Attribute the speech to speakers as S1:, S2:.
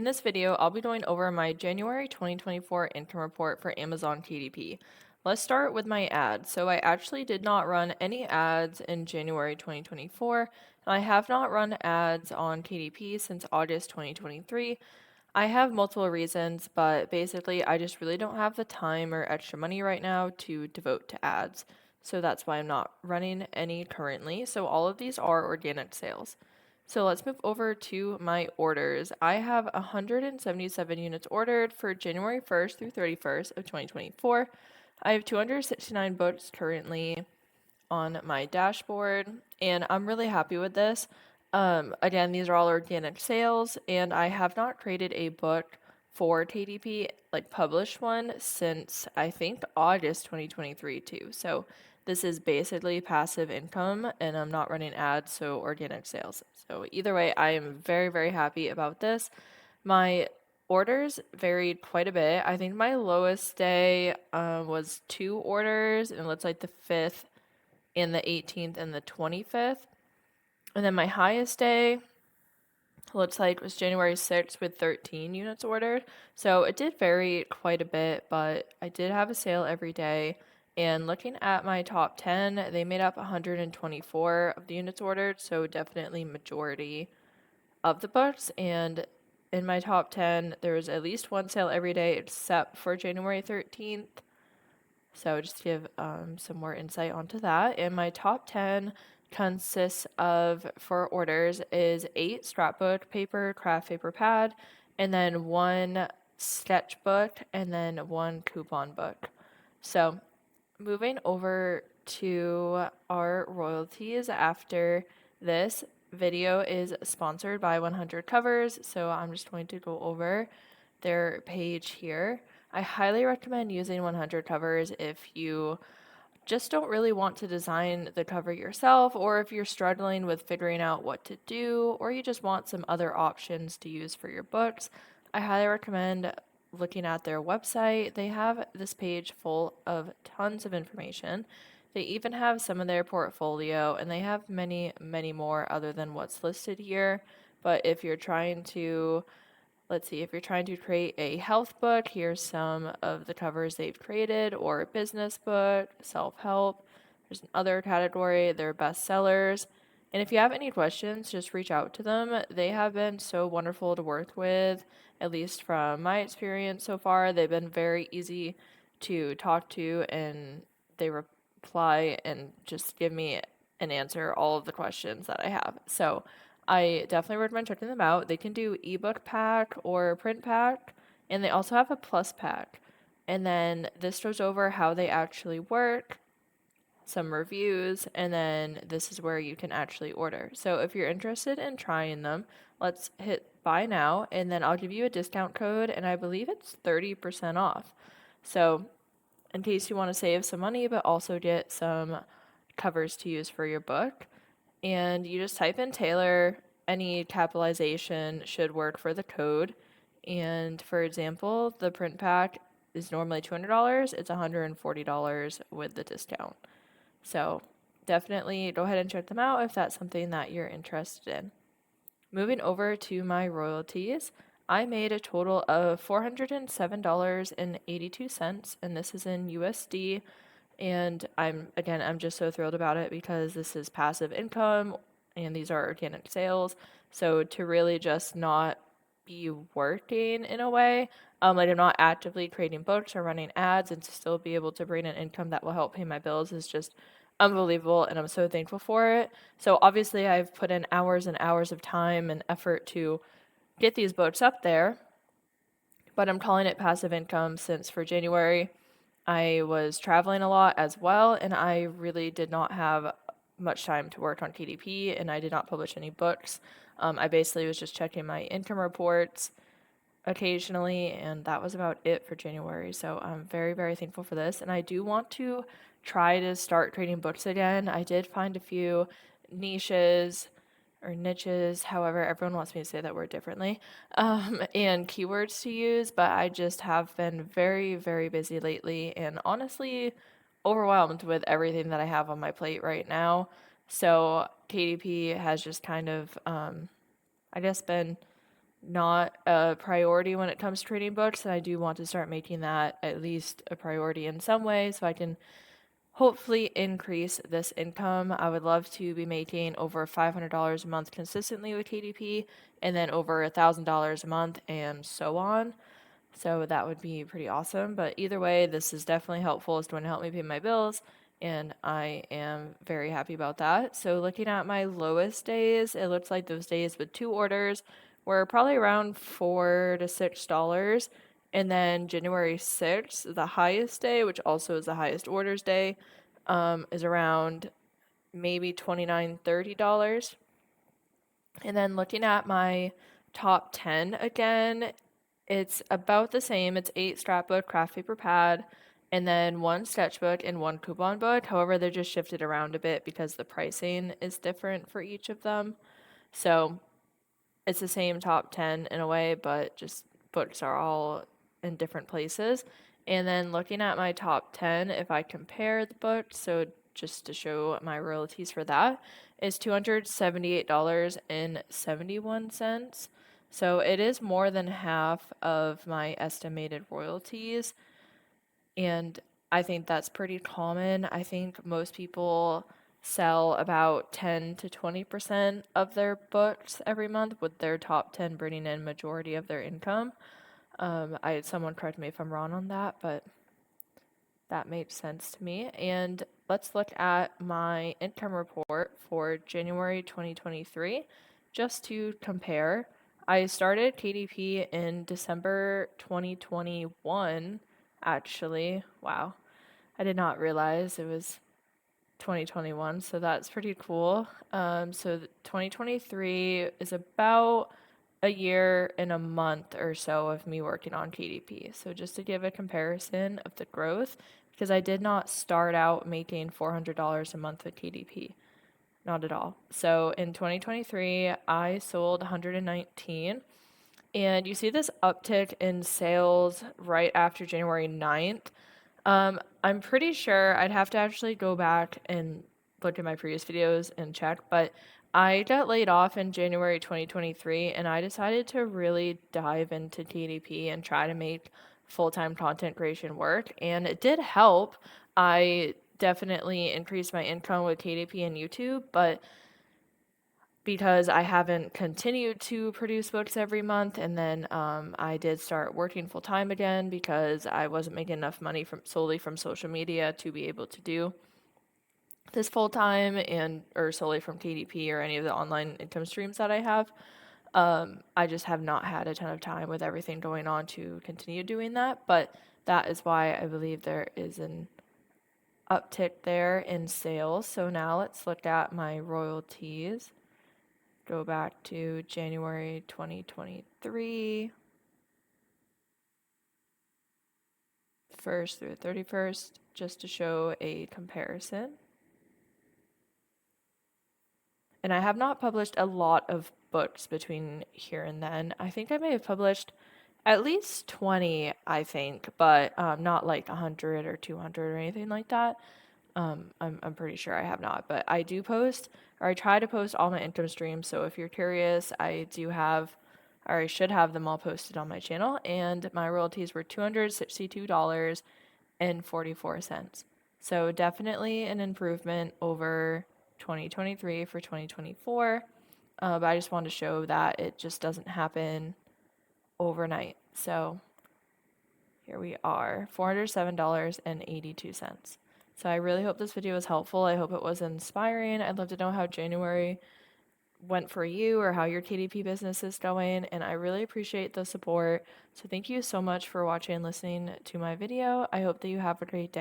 S1: In this video, I'll be going over my January 2024 income report for Amazon KDP. Let's start with my ads. So I actually did not run any ads in January 2024, and I have not run ads on KDP since August 2023. I have multiple reasons, but basically I just really don't have the time or extra money right now to devote to ads. So that's why I'm not running any currently. So all of these are organic sales. So let's move over to my orders. I have 177 units ordered for January 1st through 31st of 2024. I have 269 books currently on my dashboard, and I'm really happy with this. Again, these are all organic sales, and I have not created a book for KDP, like published one, since I think August 2023 too. So this is basically passive income, and I'm not running ads, so organic sales. So either way, I am very, very happy about this. My orders varied quite a bit. I think my lowest day was 2 orders, and it looks like the 5th and the 18th and the 25th. And then my highest day looks like was January 6th with 13 units ordered. So it did vary quite a bit, but I did have a sale every day. And looking at my top 10, they made up 124 of the units ordered, so definitely majority of the books. And in my top 10, there was at least one sale every day except for January 13th. So just to give some more insight onto that. And my top 10 consists of, for orders, is 8 scrapbook paper, craft paper pad, and then 1 sketchbook, and then 1 coupon book. So moving over to our royalties after this video is sponsored by 100 Covers. So I'm just going to go over their page here. I highly recommend using 100 Covers if you just don't really want to design the cover yourself, or if you're struggling with figuring out what to do, or you just want some other options to use for your books. I highly recommend looking at their website. They have this page full of tons of information. They even have some of their portfolio, and they have many, many more other than what's listed here. But if you're trying to Let's see, if you're trying to create a health book, here's some of the covers they've created, or a business book, self-help. There's another category, they're bestsellers. And if you have any questions, just reach out to them. They have been so wonderful to work with, at least from my experience so far. They've been very easy to talk to, and they reply and just give me and answer all of the questions that I have. So I definitely recommend checking them out. They can do ebook pack or print pack, and they also have a plus pack. And then this goes over how they actually work, some reviews, and then this is where you can actually order. So if you're interested in trying them, let's hit buy now, and then I'll give you a discount code, and I believe it's 30% off. So in case you want to save some money, but also get some covers to use for your book, and you just type in Taylor. Any capitalization should work for the code. And for example, the print pack is normally $200. It's $140 with the discount. So definitely go ahead and check them out if that's something that you're interested in. Moving over to my royalties, I made a total of $407.82, and this is in USD. And I'm just so thrilled about it because this is passive income and these are organic sales. So to really just not be working in a way, like I'm not actively creating books or running ads, and to still be able to bring in income that will help pay my bills is just unbelievable, and I'm so thankful for it. So obviously I've put in hours and hours of time and effort to get these books up there, but I'm calling it passive income since for January I was traveling a lot as well, and I really did not have much time to work on KDP, and I did not publish any books. I basically was just checking my income reports occasionally, and that was about it for January. So I'm very, very thankful for this, and I do want to try to start creating books again. I did find a few niches or niches, however everyone wants me to say that word differently, and keywords to use, but I just have been very, very busy lately and honestly overwhelmed with everything that I have on my plate right now. So KDP has just kind of, I guess, been not a priority when it comes to trading books, and I do want to start making that at least a priority in some way so I can hopefully increase this income. I would love to be making over $500 a month consistently with KDP and then over $1,000 a month and so on. So that would be pretty awesome. But either way, this is definitely helpful. It's going to help me pay my bills, and I am very happy about that. So looking at my lowest days, it looks like those days with 2 orders were probably around $4 to $6. And then January 6th, the highest day, which also is the highest orders day, is around maybe $29, $30. And then looking at my top 10 again, it's about the same. It's 8 scrapbook, craft paper pad, and then 1 sketchbook and 1 coupon book. However, they're just shifted around a bit because the pricing is different for each of them. So it's the same top 10 in a way, but just books are all in different places. And then looking at my top 10, if I compare the books, so just to show my royalties for that, is $278.71. So it is more than half of my estimated royalties. And I think that's pretty common. I think most people sell about 10 to 20% of their books every month, with their top 10 bringing in majority of their income. Someone correct me if I'm wrong on that, but that makes sense to me. And let's look at my income report for January 2023 just to compare. I started KDP in December 2021, actually. Wow. I did not realize it was 2021, so that's pretty cool. So 2023 is about a year and a month or so of me working on KDP. So just to give a comparison of the growth, because I did not start out making $400 a month with KDP, not at all. So in 2023, I sold 119, and you see this uptick in sales right after January 9th. I'm pretty sure I'd have to actually go back and look at my previous videos and check, but I got laid off in January 2023, and I decided to really dive into KDP and try to make full-time content creation work, and it did help. I definitely increased my income with KDP and YouTube, but because I haven't continued to produce books every month, and then I did start working full time again because I wasn't making enough money from solely from social media to be able to do this full time, and or solely from KDP or any of the online income streams that I have. I just have not had a ton of time with everything going on to continue doing that, but that is why I believe there is an uptick there in sales. So now let's look at my royalties. Go back to January 2023, 1st through 31st, just to show a comparison. And I have not published a lot of books between here and then. I think I may have published at least 20, I think, but not like 100 or 200 or anything like that. I'm pretty sure I have not, but I do post, or I try to post all my income streams. So if you're curious, I do have, or I should have them all posted on my channel. And my royalties were $262.44. So definitely an improvement over 2023 for 2024. But I just wanted to show that it just doesn't happen overnight. So here we are, $407.82. So I really hope this video was helpful. I hope it was inspiring. I'd love to know how January went for you or how your KDP business is going, and I really appreciate the support. So thank you so much for watching and listening to my video. I hope that you have a great day.